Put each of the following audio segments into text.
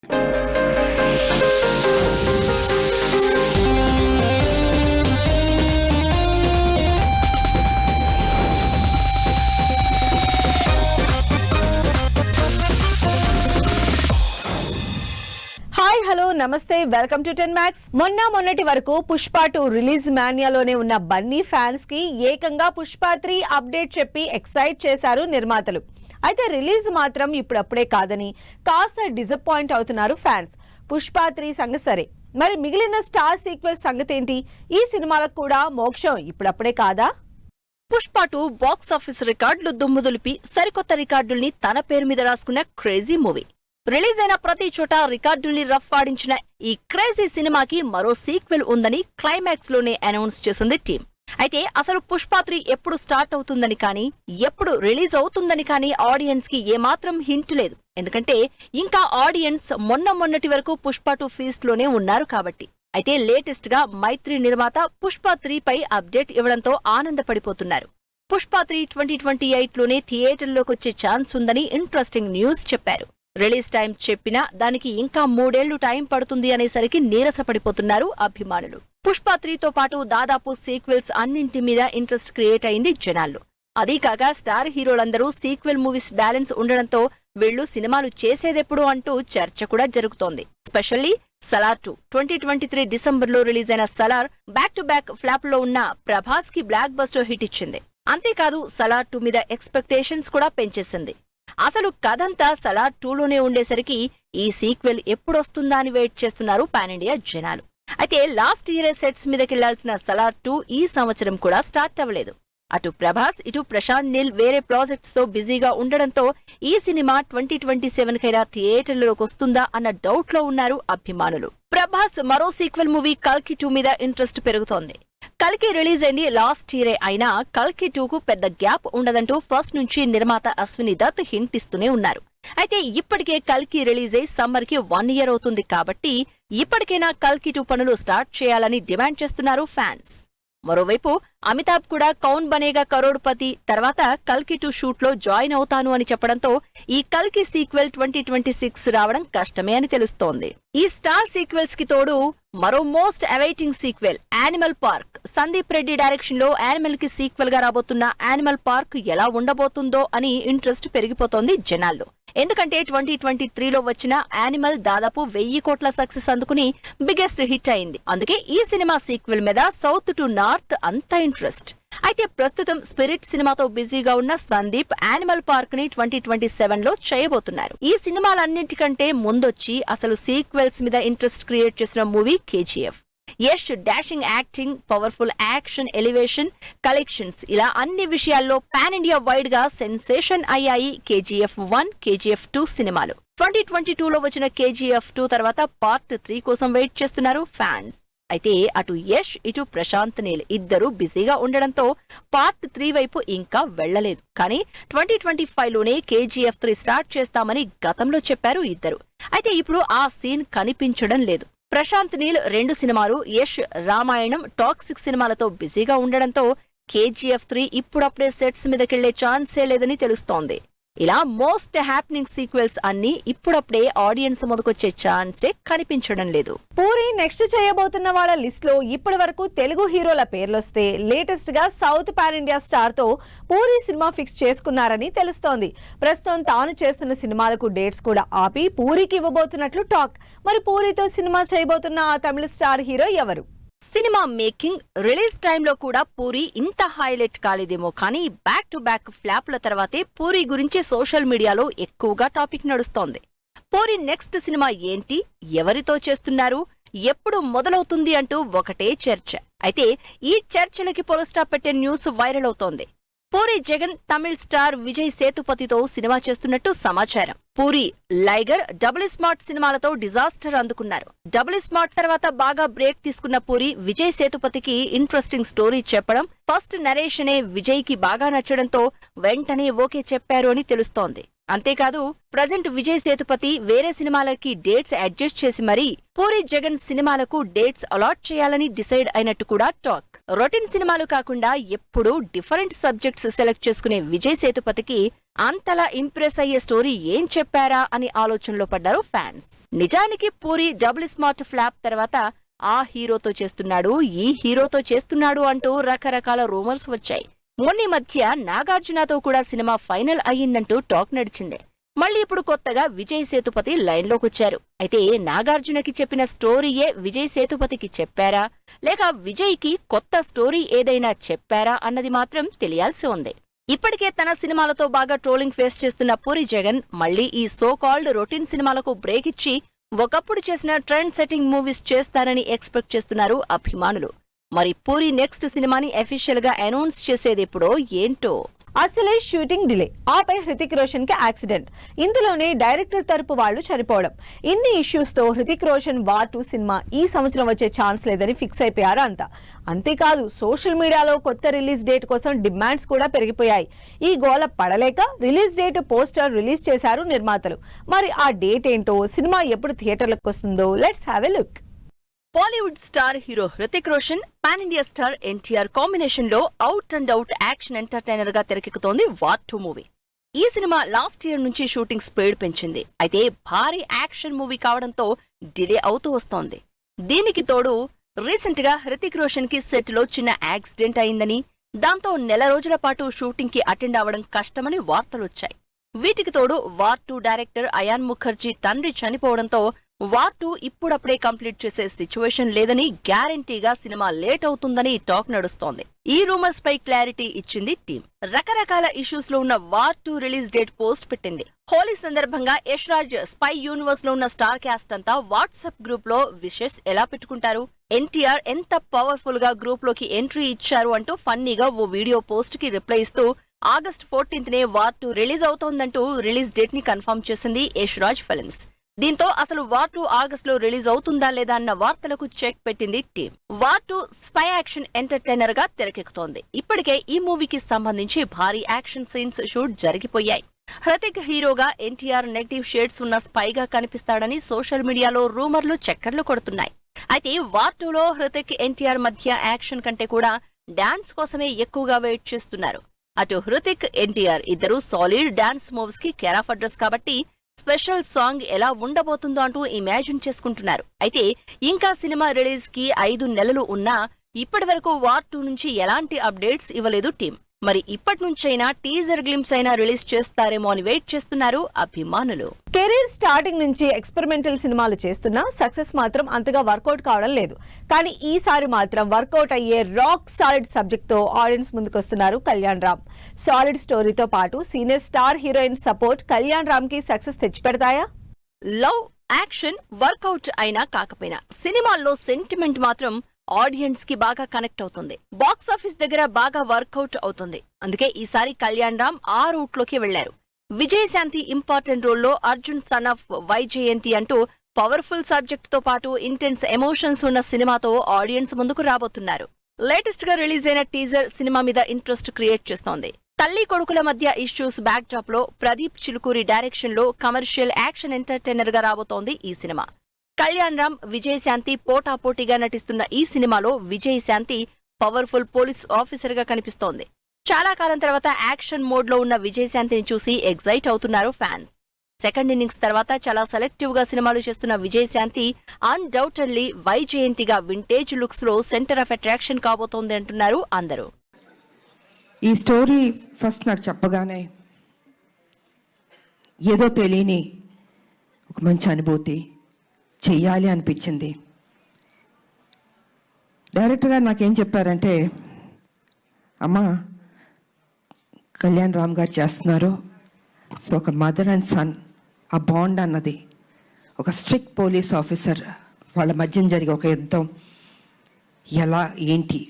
Hello నమస్తే welcome to 10 Max. మొన్నటి వరకు పుష్ప 2 రిలీజ్ మానియాలోనే ఉన్న బన్నీ ఫ్యాన్స్ కి ఏకంగా పుష్ప 3 అప్డేట్ చెప్పి ఎక్సైట్ చేశారు నిర్మాతలు. అయితే రిలీజ్ మాత్రం ఇప్పుడప్పుడే కాదని కాస్త డిసప్పాయింట్ అవుతున్నారు ఫ్యాన్స్. పుష్ప 3 సంగతి సరే, మరి మిగిలిన స్టార్ సీక్వెల్ సంగతి ఏంటి? ఈ సినిమాలకు కూడా మోక్షం ఇప్పుడప్పుడే కాదా? పుష్ప 2 బాక్స్ ఆఫీస్ రికార్డులు దుమ్ముదులిపి సరికొత్త రికార్డుల్ని తన పేరు మీద రాసుకున్న క్రేజీ మూవీ. రిలీజ్ అయిన ప్రతి చోట రికార్డుల్ని రఫ్ ఆడించిన ఈ క్రేజీ సినిమాకి మరో సీక్వెల్ ఉందని క్లైమాక్స్ లోనే అనౌన్స్ చేసింది టీం. అయితే అసలు పుష్ప 3 ఎప్పుడు స్టార్ట్ అవుతుందని కానీ, ఎప్పుడు రిలీజ్ అవుతుందని కానీ ఆడియన్స్ కి ఏమాత్రం హింట్ లేదు. ఎందుకంటే ఇంకా ఆడియన్స్ మొన్నటి వరకు పుష్ప 2 ఫీస్ట్ లోనే ఉన్నారు కాబట్టి. అయితే లేటెస్ట్ గా మైత్రి నిర్మాత పుష్ప 3 పై అప్డేట్ ఇవ్వడంతో ఆనందపడిపోతున్నారు. పుష్ప 3 2028 లోనే థియేటర్లోకి వచ్చే ఛాన్స్ ఉందని ఇంట్రెస్టింగ్ న్యూస్ చెప్పారు. రిలీజ్ టైం చెప్పినా దానికి ఇంకా 3 ఏళ్లు టైం పడుతుంది అనేసరికి నీరసపడిపోతున్నారు అభిమానులు. పుష్ప 3తో పాటు దాదాపు సీక్వెల్స్ అన్నింటి మీద ఇంట్రెస్ట్ క్రియేట్ అయింది జనాల్లో. అదీకాక స్టార్ హీరోలందరూ సీక్వెల్ మూవీస్ బ్యాలెన్స్ ఉండడంతో వీళ్లు సినిమాలు చేసేదెప్పుడు అంటూ చర్చ కూడా జరుగుతోంది. స్పెషల్లీ సలార్ 2 2023 డిసెంబర్లో రిలీజ్ అయిన Salaar back to back flop లో ఉన్న ప్రభాస్ కి బ్లాక్ బస్టర్ హిట్ ఇచ్చింది. అంతేకాదు సలార్ 2 మీద ఎక్స్పెక్టేషన్స్ కూడా పెంచేసింది. అసలు కథంతా సలార్ 2లోనే ఉండేసరికి ఈ సీక్వెల్ ఎప్పుడొస్తుందా అని వెయిట్ చేస్తున్నారు పాన్ ఇండియా జనాలు. అయితే లాస్ట్ ఇయర్ సెట్స్ మీదకెళ్లాల్సిన సలార్ 2 ఈ సంవత్సరం కూడా స్టార్ట్ అవ్వలేదు. అటు ప్రభాస్ ఇటు ప్రశాంత్ నీల్ వేరే ప్రాజెక్ట్స్ తో బిజీగా ఉండడంతో ఈ సినిమా 2027 కైనా థియేటర్లలోకి వస్తుందా అన్న డౌట్ లో ఉన్నారు అభిమానులు. ప్రభాస్ మరో సీక్వెల్ మూవీ కల్కి 2 మీద ఇంట్రెస్ట్ పెరుగుతోంది. కల్కి రిలీజ్ అయింది లాస్ట్ ఇయరే అయినా కల్కి 2కు పెద్ద గ్యాప్ ఉండదంటూ ఫస్ట్ నుంచి నిర్మాత అశ్విని దత్ హింట్ ఇస్తూనే ఉన్నారు. అయితే ఇప్పటికే కల్కి రిలీజ్ అయి సమ్మర్ కి 1 ఇయర్ అవుతుంది కాబట్టి ఇప్పటికైనా కల్కి 2 పనులు స్టార్ట్ చేయాలని డిమాండ్ చేస్తున్నారు ఫ్యాన్స్. మరోవైపు అమితాబ్ కూడా కౌన్ బనేగా కరోడ్పతి తర్వాత కల్కి 2 షూట్ లో జాయిన్ అవుతాను అని చెప్పడంతో ఈ కల్కి సీక్వెల్ 2026 రావడం కష్టమే అని తెలుస్తోంది. ఈ స్టార్ సీక్వెల్స్ కి తోడు మరో most awaiting sequel animal park. Sandeep Reddy direction లో యానిమల్ కి సీక్వెల్ గా రాబోతున్న యానిమల్ పార్క్ ఎలా ఉండబోతుందో అని ఇంట్రెస్ట్ పెరిగిపోతోంది జనాల్లో. ఎందుకంటే 2023లో వచ్చిన యానిమల్ దాదాపు 1000 కోట్ల సక్సెస్ అందుకుని బిగ్గెస్ట్ హిట్ అయింది. అందుకే ఈ సినిమా సీక్వెల్ మీద సౌత్ టు నార్త్ అంత ఇంట్రెస్ట్. అయితే ప్రస్తుతం స్పిరిట్ సినిమాతో బిజీగా ఉన్న సందీప్ యానిమల్ పార్క్ ని 2027లో చేయబోతున్నారు. ఈ సినిమాలన్నింటికంటే ముందొచ్చి అసలు సీక్వెల్స్ మీద ఇంట్రెస్ట్ క్రియేట్ చేసిన movie KGF. Yash dashing acting, powerful action, elevation, collections ఇలా అన్ని విషయాల్లో పాన్ ఇండియా వైడ్ గా సెన్సేషన్ అయ్యాయి KGF 1, KGF 2 సినిమాలు. 2022లో వచ్చిన KGF 2 తర్వాత పార్ట్ 3 కోసం వెయిట్ చేస్తున్నారు ఫ్యాన్స్. అయితే అటు యష్ ఇటు ప్రశాంత్ నీల్ ఇద్దరు బిజీగా ఉండడంతో పార్ట్ 3 వైపు ఇంకా వెళ్లలేదు. కానీ 2025లోనే KGF 3 స్టార్ట్ చేస్తామని గతంలో చెప్పారు ఇద్దరు. అయితే ఇప్పుడు ఆ సీన్ కనిపించడం లేదు. ప్రశాంత్ నీల్ 2 సినిమాలు, యష్ రామాయణం, టాక్సిక్ సినిమాలతో బిజీగా ఉండడంతో KGF 3 ఇప్పుడప్పుడే సెట్స్ మీదకెళ్లే ఛాన్సే లేదని తెలుస్తోంది. ఇలా మోస్ట్ హ్యాపెనింగ్ సీక్వెల్స్ అన్ని ఇప్పుడప్పుడే ఆడియన్స్ ముందుకొచ్చే ఛాన్సే కనిపించడం లేదు. పూరి నెక్స్ట్ చేయబోతున్న వాళ్ళ లిస్ట్ లో ఇప్పటి వరకు తెలుగు హీరోల పేర్లొస్తే లేటెస్ట్ గా సౌత్ పాన్ ఇండియా స్టార్ తో పూరి సినిమా ఫిక్స్ చేసుకున్నారని తెలుస్తోంది. ప్రస్తుతం తాను చేస్తున్న సినిమాలకు డేట్స్ కూడా ఆపి పూరికి ఇవ్వబోతున్నట్లు టాక్. మరి పూరితో సినిమా చేయబోతున్న ఆ తమిళ స్టార్ హీరో ఎవరు? సినిమా మేకింగ్, రిలీజ్ టైంలో కూడా పూరి ఇంత హైలైట్ కాలేదేమో కానీ బ్యాక్ టు బ్యాక్ ఫ్లాప్ల తర్వాతే పూరి గురించి సోషల్ మీడియాలో ఎక్కువగా టాపిక్ నడుస్తోంది. పూరి నెక్స్ట్ సినిమా ఏంటి, ఎవరితో చేస్తున్నారు, ఎప్పుడు మొదలవుతుంది అంటూ ఒకటే చర్చ. అయితే ఈ చర్చలకి పొలిస్టాప్ పెట్టే న్యూస్ వైరల్ అవుతోంది. పూరి జగన్ తమిళ్ స్టార్ విజయ్ సేతుపతితో సినిమా చేస్తున్నట్టు సమాచారం. పూరి లైగర్, డబుల్ స్మార్ట్ సినిమాలతో డిజాస్టర్ అందుకున్నారు. డబుల్ స్మార్ట్ తర్వాత బాగా బ్రేక్ తీసుకున్న పూరి విజయ్ సేతుపతికి ఇంట్రెస్టింగ్ స్టోరీ చెప్పడం, ఫస్ట్ నరేషనే విజయ్ కి బాగా నచ్చడంతో వెంటనే ఓకే చెప్పారు అని తెలుస్తోంది. అంతేకాదు ప్రజెంట్ విజయ్ సేతుపతి వేరే సినిమాలకి డేట్స్ అడ్జస్ట్ చేసి మరీ పూరి జగన్ సినిమాలకు డేట్స్ అలాట్ చేయాలని డిసైడ్ అయినట్టు కూడా టాక్. రొటీన్ సినిమాలు కాకుండా ఎప్పుడూ డిఫరెంట్ సబ్జెక్ట్స్ సెలెక్ట్ చేసుకునే విజయ్ సేతుపతికి అంతలా ఇంప్రెస్ అయ్యే స్టోరీ ఏం చెప్పారా అని ఆలోచనలో పడ్డారు ఫ్యాన్స్. నిజానికి పూరి డబుల్ స్మార్ట్ ఫ్లాప్ తర్వాత ఆ హీరోతో చేస్తున్నాడు, ఈ హీరోతో చేస్తున్నాడు అంటూ రకరకాల రూమర్స్ వచ్చాయి. మొన్న మధ్య నాగార్జునతో కూడా సినిమా ఫైనల్ అయ్యిందంటూ టాక్ నడిచింది. మళ్ళీ ఇప్పుడు కొత్తగా విజయ్ సేతుపతి లైన్లోకొచ్చారు. అయితే నాగార్జునకి చెప్పిన స్టోరీయే విజయ్ సేతుపతికి చెప్పారా, లేక విజయ్కి కొత్త స్టోరీ ఏదైనా చెప్పారా అన్నది మాత్రం తెలియాల్సి ఉంది. ఇప్పటికే తన సినిమాలతో బాగా ట్రోలింగ్ ఫేస్ చేస్తున్న పూరి జగన్ మళ్లీ ఈ సో కాల్డ్ రొటీన్ సినిమాలకు బ్రేక్ ఇచ్చి ఒకప్పుడు చేసిన ట్రెండ్ సెట్టింగ్ మూవీస్ చేస్తారని ఎక్స్పెక్ట్ చేస్తున్నారు అభిమానులు. మరి పూరి నెక్స్ట్ సినిమాని అఫీషియల్ గా అనౌన్స్ చేసేదెప్పుడో ఏంటో. అసలే షూటింగ్ డిలే, ఆపై హృతిక్ రోషన్ కి యాక్సిడెంట్, ఇందులోనే డైరెక్టర్ తరపు వాళ్లు చనిపోవడం, ఇన్ని ఇష్యూస్ తో హృతిక్ రోషన్ వార్ 2 సినిమా ఈ సంవత్సరం వచ్చే ఛాన్స్ లేదని ఫిక్స్ అయిపోయారు అంతా. అంతేకాదు సోషల్ మీడియాలో కొత్త రిలీజ్ డేట్ కోసం డిమాండ్స్ కూడా పెరిగిపోయాయి. ఈ గోల పడలేక రిలీజ్ డేట్ పోస్టర్ రిలీజ్ చేశారు నిర్మాతలు. మరి ఆ డేట్ ఏంటో, సినిమా ఎప్పుడు థియేటర్లకు వస్తుందో let's have a look. Bollywood star hero Hrithik Roshan, pan India star NTR combination లో out and out action entertainer గా తెరకెక్కుతోంది వార్ 2 మూవీ. ఈ సినిమా లాస్ట్ ఇయర్ నుంచి షూటింగ్ స్పీడ్ పెంచింది. అయితే భారీ యాక్షన్ మూవీ కావడంతో డిలే అవుతూ వస్తోంది. దీనికి తోడు రీసెంట్ గా హృతిక్ రోషన్ కి సెట్ లో చిన్న యాక్సిడెంట్ అయిందని, దాంతో నెల రోజుల పాటు షూటింగ్ కి అటెండ్ అవ్వడం కష్టమని వార్తలొచ్చాయి. వీటికి తోడు వార్ 2 డైరెక్టర్ అయాన్ ముఖర్జీ తండ్రి చనిపోవడంతో వార్ 2 ఇప్పుడప్పుడే కంప్లీట్ చేసే సిచ్యువేషన్ లేదని, గ్యారంటీగా సినిమా లేట్ అవుతుందని టాక్ నడుస్తోంది. ఈ రూమర్స్ పై క్లారిటీ ఇచ్చింది టీం. రకరకాల ఇష్యూస్ లో ఉన్న వార్ 2 రిలీజ్ డేట్ పోస్ట్ పెట్టింది. హోలీ సందర్భంగా యష్ రాజ్ స్పై యూనివర్స్ లో ఉన్న స్టార్ క్యాస్ట్ అంతా వాట్సాప్ గ్రూప్ లో విషెస్ ఎలా పెట్టుకుంటారు, ఎన్టీఆర్ ఎంత పవర్ఫుల్ గా గ్రూప్ లోకి ఎంట్రీ ఇచ్చారు అంటూ ఫన్నీగా ఓ వీడియో పోస్ట్ కి రిప్లై ఇస్తూ ఆగస్ట్ 14నే వార్ 2 రిలీజ్ అవుతోందంటూ రిలీజ్ డేట్ ని కన్ఫర్మ్ చేసింది యష్ రాజ్ ఫిల్మ్స్. దీంతో అసలు వార్ 2 ఆగస్ట్ లో రిలీజ్ అవుతుందా లేదా అన్న వార్తలకు చెక్ పెట్టింది team. War 2 spy action entertainer గా తెరకెక్కుతోంది. ఇప్పటికే ఈ మూవీకి సంబంధించి భారీ యాక్షన్ సీన్స్ షూట్ జరిగిపోయాయి. హృతిక్ హీరోగా, ఎన్టీఆర్ నెగటివ్ షేడ్స్ ఉన్న స్పైగా కనిపిస్తాడని సోషల్ మీడియాలో రూమర్లు చక్కర్లు కొడుతున్నాయి. అయితే వార్ 2లో హృతిక్, ఎన్టీఆర్ మధ్య యాక్షన్ కంటే కూడా డాన్స్ కోసమే ఎక్కువగా వెయిట్ చేస్తున్నారు. అటు హృతిక్, ఎన్టీఆర్ ఇద్దరు సాలిడ్ డాన్స్ మూవ్స్ కి కేర్ ఆఫ్ అడ్రస్ కాబట్టి స్పెషల్ సాంగ్ ఎలా ఉండబోతుందో అంటూ ఇమాజిన్ చేసుకుంటున్నారు. అయితే ఇంకా సినిమా రిలీజ్ కి 5 నెలలు ఉన్నా ఇప్పటి వరకు వార్ 2 నుంచి ఎలాంటి అప్డేట్స్ ఇవ్వలేదు టీం. మరి ఇప్పటి నుంచైనా టీజర్ గ్లింప్స్ అయినా రిలీజ్ చేస్తారేమో అని వెయిట్ చేస్తున్నారు అభిమానులు. కెరీర్ స్టార్టింగ్ నుంచి ఎక్స్పెరిమెంటల్ సినిమాలు చేస్తున్నా సక్సెస్ మాత్రం అంతగా వర్కౌట్ కావడం లేదు. కానీ ఈసారి మాత్రం వర్కౌట్ అయ్యే రాక్ సాలిడ్ సబ్జెక్ట్ తో ఆడియన్స్ ముందుకొస్తున్నారు కళ్యాణ్ రామ్. సాలిడ్ స్టోరీతో పాటు senior star heroine support Kalyan Ram కి సక్సెస్ తెచ్చిపెడతాయా? లవ్, యాక్షన్ వర్కౌట్ అయినా కాకపోయినా సినిమాల్లో సెంటిమెంట్ మాత్రం ఆడియన్స్ కి బాగా కనెక్ట్ అవుతుంది. బాక్స్ ఆఫీస్ దగ్గర బాగా వర్కౌట్ అవుతుంది. అందుకే ఈసారి కళ్యాణ్ రామ్ ఆ రూట్ లోకి వెళ్లారు. విజయశాంతి ఇంపార్టెంట్ రోల్లో అర్జున్ సన్ ఆఫ్ వైజయంతి అంటూ పవర్ఫుల్ సబ్జెక్ట్ తో పాటు ఇంటెన్స్ ఎమోషన్స్ ఉన్న సినిమాతో ఆడియన్స్ ముందుకు రాబోతున్నారు. లేటెస్ట్ గా రిలీజ్ అయిన టీజర్ సినిమా మీద ఇంట్రెస్ట్ క్రియేట్ చేస్తోంది. తల్లి కొడుకుల మధ్య ఇష్యూస్ బ్యాక్ డ్రాప్ లో ప్రదీప్ చిలుకూరి డైరెక్షన్ లో కమర్షియల్ యాక్షన్ ఎంటర్టైనర్ గా రాబోతోంది ఈ సినిమా. కళ్యాణ్ రామ్, విజయశాంతి పోటాపోటీగా నటిస్తున్న ఈ సినిమాలో విజయశాంతి పవర్ఫుల్ పోలీస్ ఆఫీసర్ గా కనిపిస్తోంది. చాలా కాలం తర్వాత యాక్షన్ మోడ్ లో ఉన్న విజయశాంతిని చూసి ఎగ్జైట్ అవుతున్నారు ఫ్యాన్స్. సెకండ్ ఇన్నింగ్స్ తర్వాత చాలా సెలెక్టివ్ గా సినిమాలు చేస్తున్న విజయశాంతి అన్డౌటెడ్లీ వైజయంతిగా వింటేజ్ లుక్స్ లో సెంటర్ ఆఫ్ అట్రాక్షన్ కాబోతోంది అంటున్నారు అందరూ. ఈ స్టోరీ ఫస్ట్ నాకు చెప్పగానే ఏదో తెలియని ఒక మంచి అనుభూతి, చెయ్యాలి అనిపించింది. డైరెక్టర్ గారు నాకేం చెప్పారంటే, అమ్మా కళ్యాణ్ రామ్ గారు చేస్తున్నారు, సో ఒక మదర్ అండ్ సన్ ఆ బాండ్ అన్నది, ఒక స్ట్రిక్ట్ పోలీస్ ఆఫీసర్ వాళ్ళ మధ్యన జరిగే ఒక యుద్ధం ఎలా ఏంటి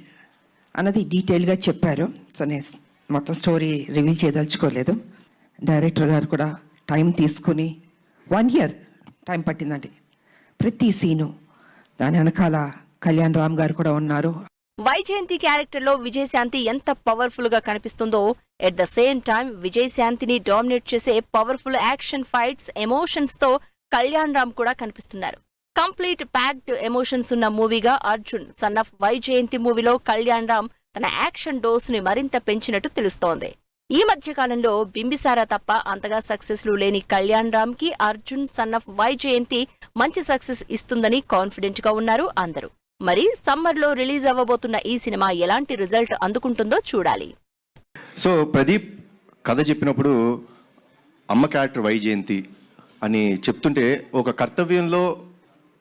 అన్నది డీటెయిల్గా చెప్పారు. సో నేను మొత్తం స్టోరీ రివీల్ చేయదలుచుకోలేదు. డైరెక్టర్ గారు కూడా టైం తీసుకుని 1 year టైం పట్టిందండి. ప్రతి సీను దాని వెనకాల కళ్యాణ్ రామ్ గారు కూడా ఉన్నారు. వైజయంతి క్యారెక్టర్ లో విజయశాంతి ఎంత పవర్ఫుల్ గా కనిపిస్తుందో, ఎట్ ద సేమ్ టైం విజయశాంతిని డామినేట్ చేసే పవర్ఫుల్ యాక్షన్ ఫైట్స్, ఎమోషన్స్ తో కళ్యాణ్ రామ్ కూడా కనిపిస్తున్నారు. కంప్లీట్ ప్యాక్డ్ ఎమోషన్స్ ఉన్న మూవీగా అర్జున్ సన్ ఆఫ్ వైజయంతి మూవీలో కళ్యాణ్ రామ్ తన యాక్షన్ డోస్ ని మరింత పెంచినట్టు తెలుస్తోంది. ఈ మధ్య కాలంలో బింబిసారా తప్ప అంతగా సక్సెస్లు లేని కళ్యాణ్ రామ్ కి అర్జున్ సన్ ఆఫ్ వైజయంతి మంచి సక్సెస్ ఇస్తుందని కాన్ఫిడెంట్ గా ఉన్నారు అందరూ. మరి సమ్మర్ లో రిలీజ్ అవ్వబోతున్న ఈ సినిమా ఎలాంటి రిజల్ట్ అందుకుంటుందో చూడాలి. సో ప్రదీప్ కథ చెప్పినప్పుడు అమ్మ క్యారెక్టర్ వైజయంతి అని చెప్తుంటే ఒక కర్తవ్యంలో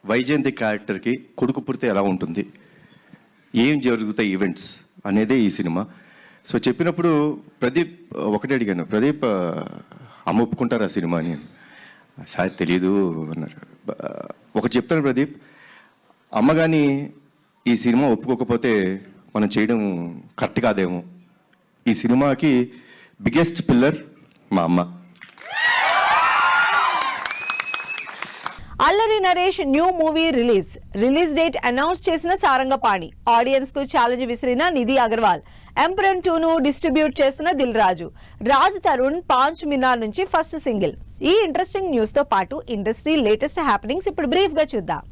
వైజయంతి క్యారెక్టర్కి కొడుకు పుడితే ఎలా ఉంటుంది, ఏం జరుగుతాయి ఈవెంట్స్ అనేదే ఈ సినిమా. సో చెప్పినప్పుడు ప్రదీప్ ఒకటే అడిగాను, ప్రదీప్ అమ్మ ఒప్పుకుంటారు ఆ సినిమా అని. సార్ తెలీదు అన్నారు. ఒకటి చెప్తాను ప్రదీప్, అమ్మ కానీ ఈ సినిమా ఒప్పుకోకపోతే మనం చేయడం కరెక్ట్ కాదేమో. ఈ సినిమాకి బిగ్గెస్ట్ పిల్లర్ మా అమ్మ. Allari Naresh new movie release date announce చేసిన సారంగపాణి, ఆడియన్స్ కు ఛాలెంజ్ విసిరిన నిధి అగర్వాల్, ఎంప్రన్ 2 ను డిస్ట్రిబ్యూట్ చేసిన దిల్ రాజు, రాజ్ తరుణ్ పాంచ్ మినార్ నుంచి ఫస్ట్ సింగిల్. ఈ ఇంట్రెస్టింగ్ న్యూస్ తో పాటు ఇండస్ట్రీ లేటెస్ట్ హ్యాపెనింగ్స్ ఇప్పుడు బ్రీఫ్ గా చూద్దాం.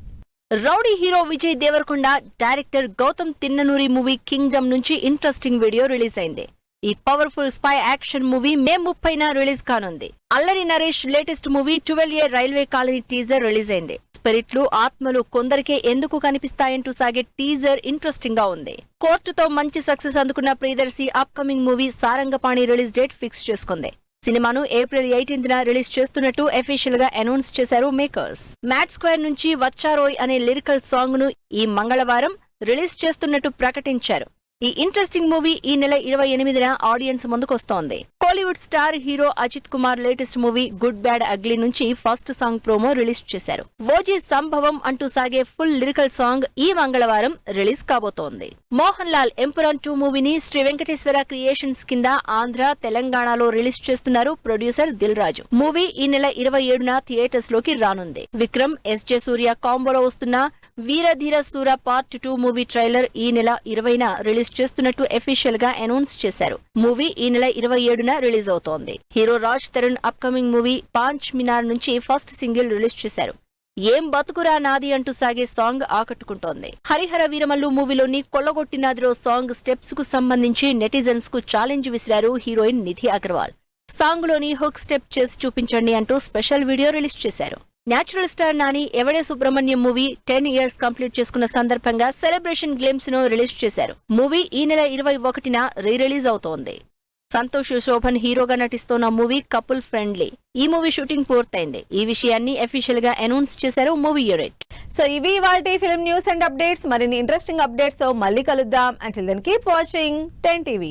Rowdy hero Vijay Deverakonda director Gautam Tinnanuri movie Kingdom నుంచి ఇంట్రెస్టింగ్ వీడియో రిలీజ్ అయింది. ఈ powerful spy action movie May 30న రిలీజ్ కానుంది. Allari Naresh latest movie 12A railway colony teaser release అయింది. స్పిరిట్లు ఆత్మలు కొందరికే ఎందుకు కనిపిస్తాయంటూ సాగే టీజర్ ఇంట్రెస్టింగ్ గా ఉంది. కోర్టుతో మంచి సక్సెస్ అందుకున్న Priyadarshi upcoming movie Sarangapani release date fix చేసుకుంది. సినిమాను ఏప్రిల్ 18న రిలీజ్ చేస్తున్నట్టు అఫీషియల్ గా అనౌన్స్ చేశారు మేకర్స్. మ్యాట్ స్క్వేర్ నుంచి వచ్చారోయ్ అనే లిరికల్ సాంగ్ ను ఈ మంగళవారం రిలీజ్ చేస్తున్నట్టు ప్రకటించారు. ఈ ఇంట్రెస్టింగ్ మూవీ ఈ నెల 28న ఆడియన్స్ ముందుకొస్తోంది. Kollywood star hero Ajith Kumar latest movie good bad ugly నుంచి ఫస్ట్ సాంగ్ ప్రోమో రిలీజ్ చేశారు. ఓజీ సంభవం అంటూ సాగే ఫుల్ లిరికల్ సాంగ్ ఈ మంగళవారం రిలీజ్ కాబోతోంది. మోహన్ లాల్ ఎంపురాన్ 2 మూవీని శ్రీ వెంకటేశ్వర క్రియేషన్స్ కింద ఆంధ్ర, తెలంగాణలో రిలీజ్ చేస్తున్నారు ప్రొడ్యూసర్ దిల్ రాజు. మూవీ ఈ నెల 27న థియేటర్స్ లోకి రానుంది. విక్రమ్, ఎస్జే సూర్య కాంబోలో వస్తున్న వీరధీర సూర పార్ట్ 2 మూవీ ట్రైలర్ ఈ నెల 20న రిలీజ్ చేస్తున్నట్టు అఫీషియల్ గా అనౌన్స్ చేశారు. మూవీ ఈ నెల 27న రిలీజ్ అవుతోంది. Hero Raj Tarun upcoming movie Paanch Minar నుంచి ఫస్ట్ సింగిల్ రిలీజ్ చేశారు. ఏం బతుకురా నాది అంటూ సాగే సాంగ్ ఆకట్టుకుంటోంది. హరిహర వీరమల్లు మూవీలోని కొల్లగొట్టినాదిలో సాంగ్ స్టెప్స్ కు సంబంధించి నెటిజన్స్ కు ఛాలెంజ్ విసిరారు హీరోయిన్ నిధి అగర్వాల్. సాంగ్ లోని హుక్ స్టెప్ చేసి చూపించండి అంటూ స్పెషల్ వీడియో రిలీజ్ చేశారు. Natural star Nani Yevade Subramanyam movie 10 years complete చేసుకున్న సందర్భంగా సెలబ్రేషన్ గ్లిమ్స్ ను రిలీజ్ చేశారు. మూవీ ఈ నెల 21న రిలీజ్ అవుతోంది. సంతోష్ శోభన్ హీరోగా నటిస్తోన్న మూవీ కపుల్ ఫ్రెండ్లీ. ఈ మూవీ షూటింగ్ పూర్తయింది. ఈ విషయాన్ని అఫీషియల్ గా అనౌన్స్ చేశారు మూవీ యూనిట్. సో ఇవి ఇవాల్టి ఫిల్మ్ న్యూస్ అండ్ అప్డేట్స్. మరిన్ని ఇంట్రెస్టింగ్ అప్డేట్స్ తో మళ్ళీ కలుద్దాం. Until then keep watching 10 TV.